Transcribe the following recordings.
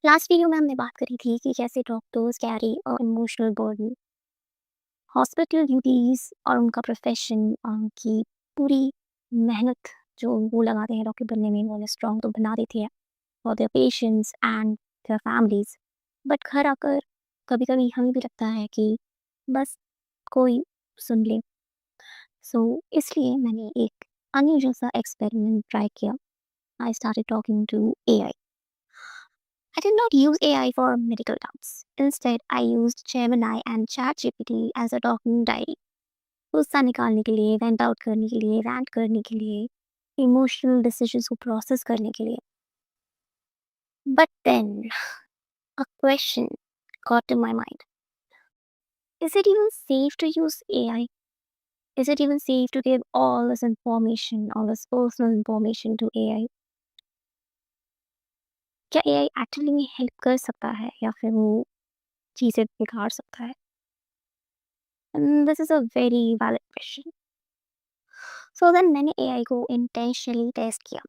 Last video में हमने बात करी थी कि कैसे doctors carry emotional burden, hospital duties और उनका प्रोफेशन और उनकी पूरी मेहनत जो वो लगाते हैं डॉक्टर बनने में, वो उन्हें स्ट्रॉन्ग तो बना देती है for their patients and their families. But घर आकर कभी कभी हमें भी लगता है कि बस कोई सुन ले। इसलिए मैंने एक अनयूजुअल सा एक्सपेरिमेंट ट्राई किया। I started talking to AI. I did not use AI for medical doubts. Instead, I used Gemini and ChatGPT as a document diary. गुस्सा निकालने के लिए, वेंट आउट करने के लिए, रैंट करने के लिए, इमोशनल डिसीजंस को प्रोसेस करने के लिए। But then a question got to my mind. Is it even safe to use AI? Is it even safe to give all this information, all this personal information to AI? क्या AI actually में help कर सकता है या फिर वो चीज़ें बिगाड़ सकता है? And this is a very valid question. So then मैंने एआई को इंटेंशनली टेस्ट किया।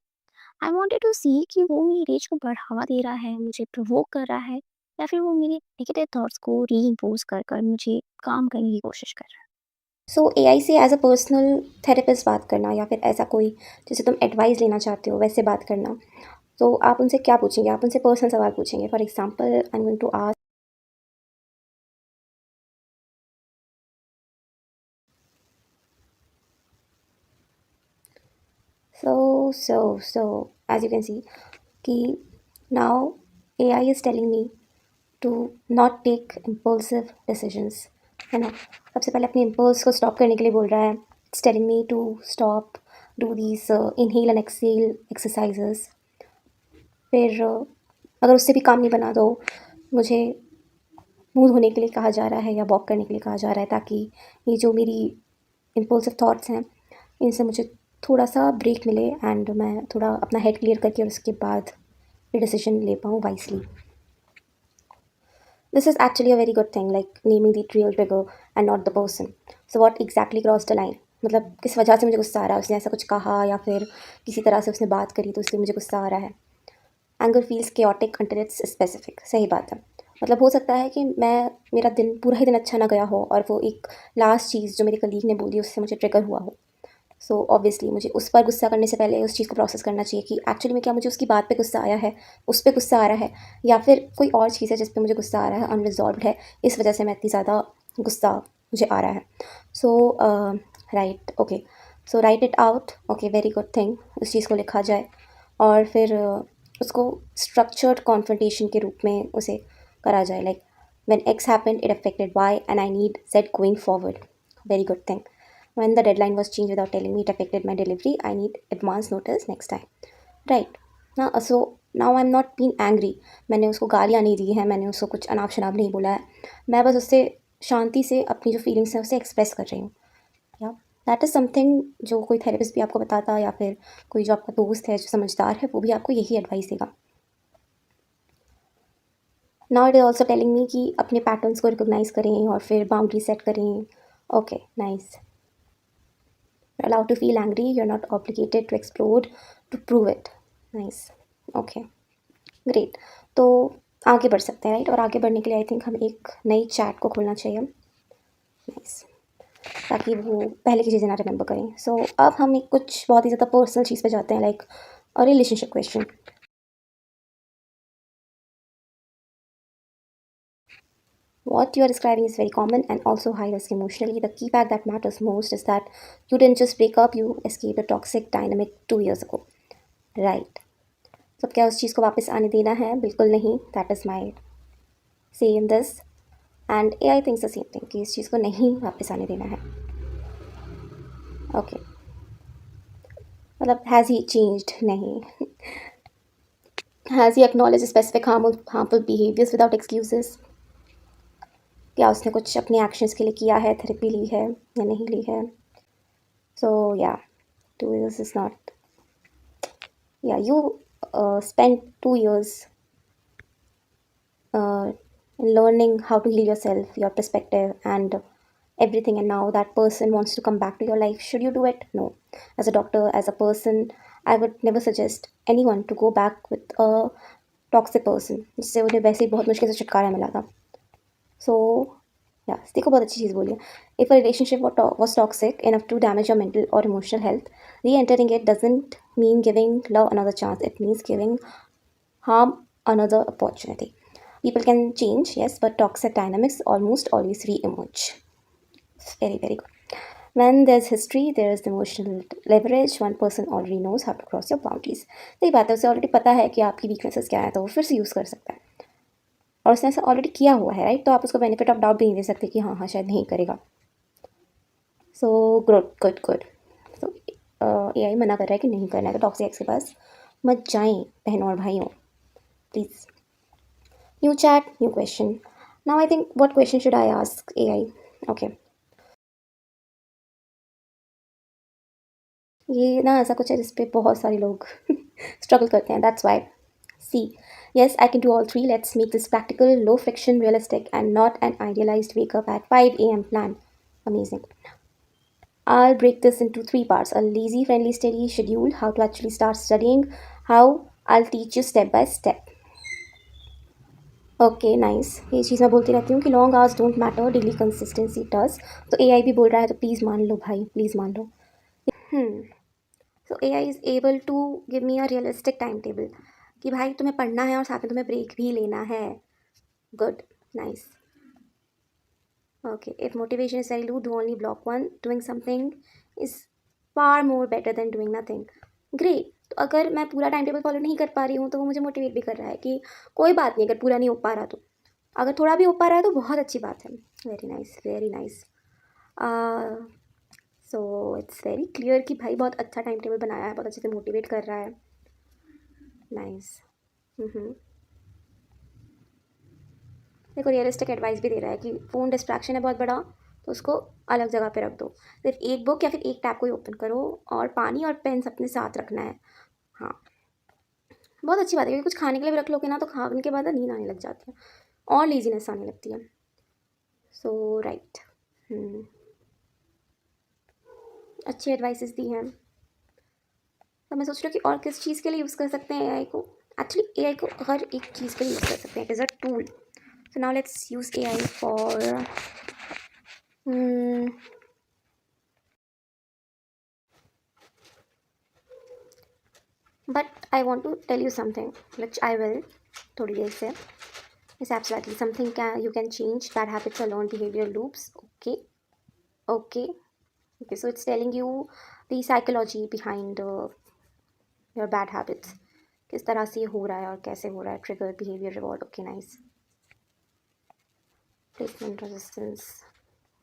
आई वांटेड टू सी कि वो मेरी रेज को बढ़ावा दे रहा है, मुझे प्रोवोक कर रहा है, या फिर वो मेरे नेगेटिव थॉट्स को रीइंफोर्स कर कर मुझे काम करने की कोशिश कर रहा है। सो एआई से एज अ पर्सनल थेरेपिस्ट बात करना या फिर ऐसा कोई जैसे तुम एडवाइस लेना चाहते हो वैसे बात करना, तो आप उनसे क्या पूछेंगे? आप उनसे पर्सनल सवाल पूछेंगे। For example I am going to ask, so as you can see कि now AI is telling me to not take impulsive decisions, है ना। सबसे पहले अपने इम्पल्स को स्टॉप करने के लिए बोल रहा है। It's telling me to stop do these inhale and exhale exercises. फिर अगर उससे भी काम नहीं बना तो मुझे मुँह धोने के लिए कहा जा रहा है या वॉक करने के लिए कहा जा रहा है, ताकि ये जो मेरी इम्पल्सिव थॉट्स हैं इनसे मुझे थोड़ा सा ब्रेक मिले एंड मैं थोड़ा अपना हेड क्लियर करके और उसके बाद फिर डिसीजन ले पाऊँ wisely. This is actually a very good thing, like naming the real trigger and not the person. So what exactly cross the line, मतलब किस वजह से मुझे गुस्सा आ रहा है? उसने ऐसा कुछ कहा या फिर किसी तरह से उसने बात करी तो इसलिए मुझे गुस्सा आ रहा है। Anger feels chaotic until it's specific. सही बात है। मतलब हो सकता है कि मेरा दिन पूरा ही दिन अच्छा ना गया हो और वो एक लास्ट चीज़ जो मेरे कलीग ने बोली उससे मुझे ट्रिगर हुआ हो। सो ऑब्वियसली मुझे उस पर गुस्सा करने से पहले उस चीज़ को प्रोसेस करना चाहिए कि एक्चुअली में क्या मुझे उसकी बात पे गुस्सा आया है, उस पे गुस्सा आ रहा है, या फिर कोई और चीज़ है जिस पे मुझे गुस्सा आ रहा है, अनरिजॉल्व्ड है, इस वजह से मैं इतनी ज़्यादा गुस्सा मुझे आ रहा है। So right, okay, so write it out. Okay, very good thing, उस चीज़ को लिखा जाए और फिर उसको स्ट्रक्चर्ड कॉन्फ्रंटेशन के रूप में उसे करा जाए। Like when x happened it affected y and I need z going forward. Very good thing. When the deadline was changed without telling me, it affected my delivery. I need advance notice next time. Right. ना so now I am not been angry. मैंने उसको गालियाँ नहीं दी हैं, मैंने उसको कुछ अनाप शनाप नहीं बोला है। मैं बस उससे शांति से अपनी जो फीलिंग्स हैं उसे एक्सप्रेस कर रही हूँ। या दैट इज़ समथिंग जो कोई थेरेपिस्ट भी आपको बताता, या फिर कोई जो आपका दोस्त है जो समझदार है वो भी आपको यही एडवाइस देगा। Now it is also telling me कि अपने पैटर्न्स को रिकोगनाइज करें और फिर बाउंड्री सेट करें। Okay, nice. You're allowed to feel angry. You're not obligated to explode to prove it. Nice. Okay. Great. तो आगे बढ़ सकते हैं, राइट। और आगे बढ़ने के लिए आई थिंक हम एक नई चैट को खोलना चाहिए। नाइस। ताकि वो पहले की चीज़ें ना रिमेंबर करें। सो अब हम एक कुछ बहुत ही ज़्यादा पर्सनल चीज़ पे जाते हैं, like a relationship question. What you are describing is very common and also high risk emotionally. The key fact that matters most is that you didn't just break up, you escaped a toxic dynamic 2 years ago. Right. तो क्या उस चीज़ को वापस आने देना है? बिल्कुल नहीं। दैट इज़ माई से in this and A I thinks the same thing कि इस चीज़ को नहीं वापस आने देना है। ओके, मतलब हैज़ ही चेंज्ड? नहीं। Has he acknowledge specific harmful behaviours without excuses? क्या उसने कुछ अपने एक्शंस के लिए किया है, थेरेपी ली है या नहीं ली है? सो या 2 years इज़ नॉट, या you spent 2 years learning how to heal yourself, your perspective, and everything, and now that person wants to come back to your life. Should you do it? No. As a doctor, as a person, I would never suggest anyone to go back with a toxic person जिससे उन्हें वैसे ही बहुत मुश्किल से छुटकारा मिला था। So yes, देखो बहुत अच्छी चीज़ बोली है। If a relationship was toxic enough to damage your mental or emotional health, re-entering it doesn't mean giving love another chance. It means giving harm another opportunity. People can change, yes, but toxic dynamics almost always re-emerge. It's very, very good. When there's history, there is emotional leverage. One person already knows how to cross your boundaries. सही बात है, उसे already पता है कि आपकी weaknesses क्या है, तो वो फिर से यूज़ कर सकता है। और उसने ऐसा ऑलरेडी किया हुआ है, राइट? तो आप उसको बेनिफिट ऑफ डाउट भी नहीं दे सकते कि हाँ हाँ शायद नहीं करेगा। So good good good. So AI मना कर रहा है कि नहीं करना है, तो टॉक्सिक एक्स के पास मत जाएं बहनों और भाइयों, please. New chat, new question. Now I think what question should I ask AI? Okay, ये ना ऐसा कुछ है जिस पे बहुत सारे लोग स्ट्रगल करते हैं, that's why. See, yes, I can do all three. Let's make this practical, low friction, realistic, and not an idealized wake up at 5 a.m. plan. Amazing. I'll break this into three parts: a lazy, friendly, steady schedule, how to actually start studying, how I'll teach you step by step. Okay nice, ये चीज़ मैं बोलती रहती हूँ कि long hours don't matter, daily consistency does. तो AI भी बोल रहा है, तो प्लीज़ मान लो भाई, प्लीज़ मान लो। So AI is able to give me a realistic time table कि भाई तुम्हें पढ़ना है और साथ में तुम्हें ब्रेक भी लेना है। Good, nice. Okay, if motivation is very low, do only block one. Doing something is far more better than doing nothing. Great. तो अगर मैं पूरा टाइम टेबल फॉलो नहीं कर पा रही हूँ तो वो मुझे मोटिवेट भी कर रहा है कि कोई बात नहीं, अगर पूरा नहीं हो पा रहा तो, अगर थोड़ा भी हो पा रहा है तो बहुत अच्छी बात है। Very nice, very nice. So it's very clear कि भाई बहुत अच्छा टाइम टेबल बनाया है, बहुत अच्छे से मोटिवेट कर रहा है। नाइस। देखो रियलिस्टिक एडवाइस भी दे रहा है कि फ़ोन डिस्ट्रैक्शन है बहुत बड़ा, तो उसको अलग जगह पे रख दो। सिर्फ एक बुक या फिर एक टैब को ही ओपन करो, और पानी और पेन्स अपने साथ रखना है। हाँ, बहुत अच्छी बात है, क्योंकि कुछ खाने के लिए भी रख लोगे ना तो खाने के बाद ना नींद आने लग जाती है और लेजीनेस आने लगती है। सो राइट, अच्छी एडवाइसेस दी हैं। तो मैं सोच रही हूँ कि और किस चीज़ के लिए यूज़ कर सकते हैं AI को। एक्चुअली AI को हर एक चीज़ के लिए यूज़ कर सकते हैं, it is a tool. So now let's use AI for But I want to tell you something, which I will थोड़ी देर से. Yes, absolutely. Something you can change. Bad habits or learned behavior loops. Okay. Okay. Okay. So it's telling you the psychology behind your bad habits. किस तरह से ये हो रहा है और कैसे हो रहा है. Trigger, behavior, reward. Okay, nice. Placement, resistance.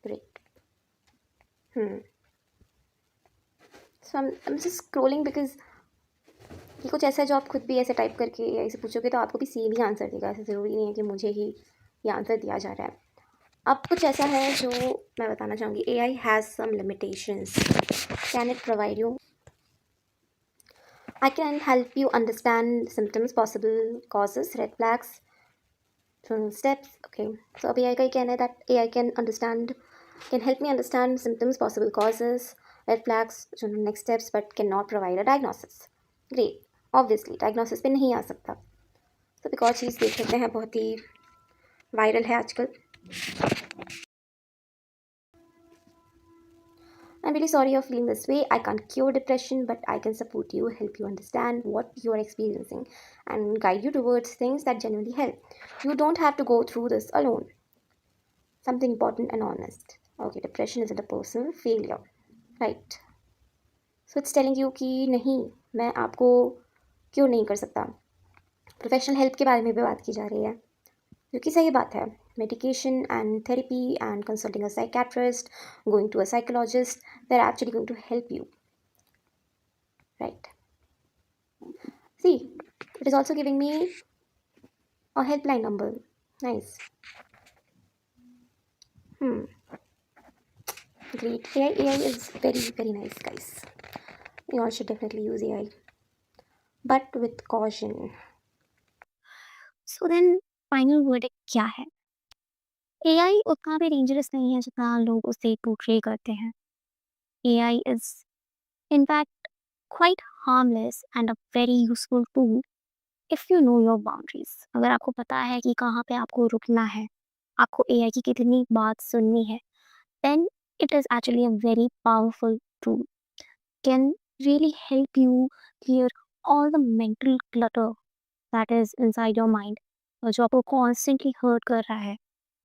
Great. So I'm just scrolling because ये कुछ ऐसा है जो आप खुद भी ऐसे टाइप करके ऐसे पूछोगे तो आपको भी सेम ही आंसर देगा। ऐसा ज़रूरी नहीं है कि मुझे ही ये आंसर दिया जा रहा है। अब कुछ ऐसा है जो मैं बताना चाहूँगी। AI has some limitations. Can it provide you? I can help you understand symptoms, possible causes, red flags, steps. Okay, so अभी AI का ही कहना है that AI can help me understand symptoms, possible causes, red flags, next steps, but can not provide a diagnosis. Great, obviously diagnosis पे नहीं आ सकता। तो एक और चीज़ देख लेते हैं, बहुत ही वायरल है आजकल। I'm really sorry you're feeling this way. I can't cure depression, but I can support you, help you understand what you are experiencing, and guide you towards things that genuinely help. You don't have to go through this alone. Something important and honest. Okay, depression isn't a personal failure. Right. So it's telling you कि नहीं, मैं आपको क्यों नहीं कर सकता। Professional help के बारे में भी बात की जा रही है, जो कि सही बात है। Medication and therapy and consulting a psychiatrist, going to a psychologist, they're actually going to help you. Right. See, it is also giving me a helpline number. Nice. Great. AI is very, very nice, guys. You all should definitely use AI, but with caution. So then final verdict क्या है? AI उतना भी dangerous नहीं है जितना लोग उसे portray करते हैं। AI is in fact quite harmless and a very useful tool if you know your boundaries, अगर आपको पता है कि कहाँ पे आपको रुकना है, आपको एआई की कितनी बात सुननी है, then it is actually a very powerful tool. Can really help you clear all the mental clutter that is inside your mind और जो आपको constantly hurt कर रहा है।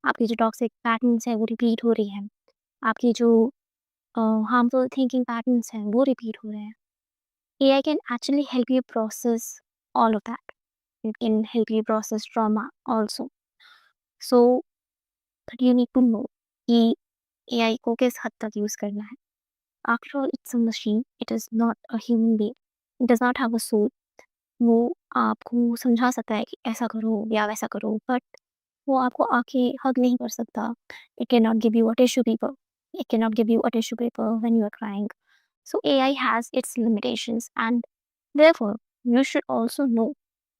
आपकी जो टॉक्सिक पैटर्न्स हैं वो रिपीट हो रही हैं। आपकी जो हार्मफुल थिंकिंग पैटर्न्स हैं वो रिपीट हो रहे हैं। AI can actually help you process all of that. It can help you process trauma also. So but you need to know कि एआई को किस हद तक यूज़ करना है। After all it's a machine, it is not a human being, it does not have a soul. वो आपको समझा सकता है कि ऐसा करो या वैसा करो, बट वो आपको आके हग नहीं कर सकता। It can not give you a tissue paper, it can not give you a tissue paper when you are crying. So AI has its limitations and therefore you should also know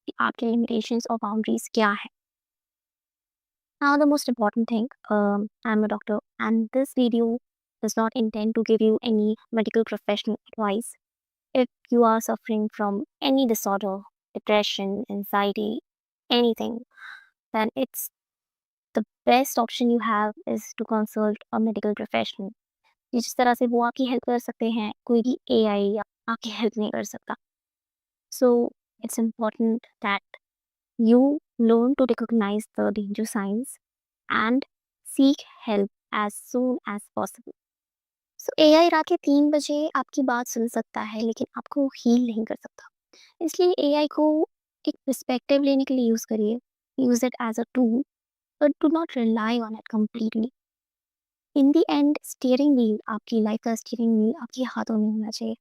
कि आपके limitations और boundaries क्या है। Now the most important thing, I'm a doctor and this video does not intend to give you any medical professional advice. If you are suffering from any disorder, depression, anxiety, anything, then it's the best option you have is to consult a medical professional. कि जिस तरह से वो आपकी help कर सकते हैं, कोई भी एआई आपकी हेल्प नहीं कर सकता। So it's important that you learn to recognize the danger signs and seek help as soon as possible. So AI रात के 3 बजे आपकी बात सुन सकता है लेकिन आपको हील नहीं कर सकता। इसलिए एआई को एक पर्सपेक्टिव लेने के लिए यूज़ करिए। Use it as a tool but do not rely on it completely. In the end steering wheel, आपकी लाइफ का स्टीयरिंग व्हील आपके हाथों में होना चाहिए।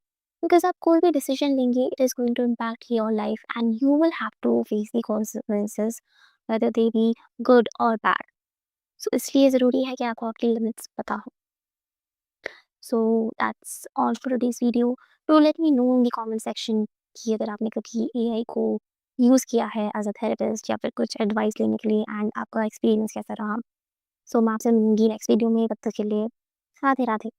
बिकॉज़ आप कोई भी डिसीजन लेंगे, it is going to impact your life and you will have to face the consequences whether they be good और बैड। सो इसलिए ज़रूरी है कि आपको आपकी लिमिट्स पता हो। So that's all for this video. Do let me know in the comment section कि अगर आपने कभी एआई को यूज़ किया है एज़ अ थेरेपिस्ट या फिर कुछ एडवाइस लेने के लिए एंड आपका एक्सपीरियंस कैसा रहा। सो मैं आपसे मिलूँगी नेक्स्ट वीडियो में, तब तक के लिए राधे राधे।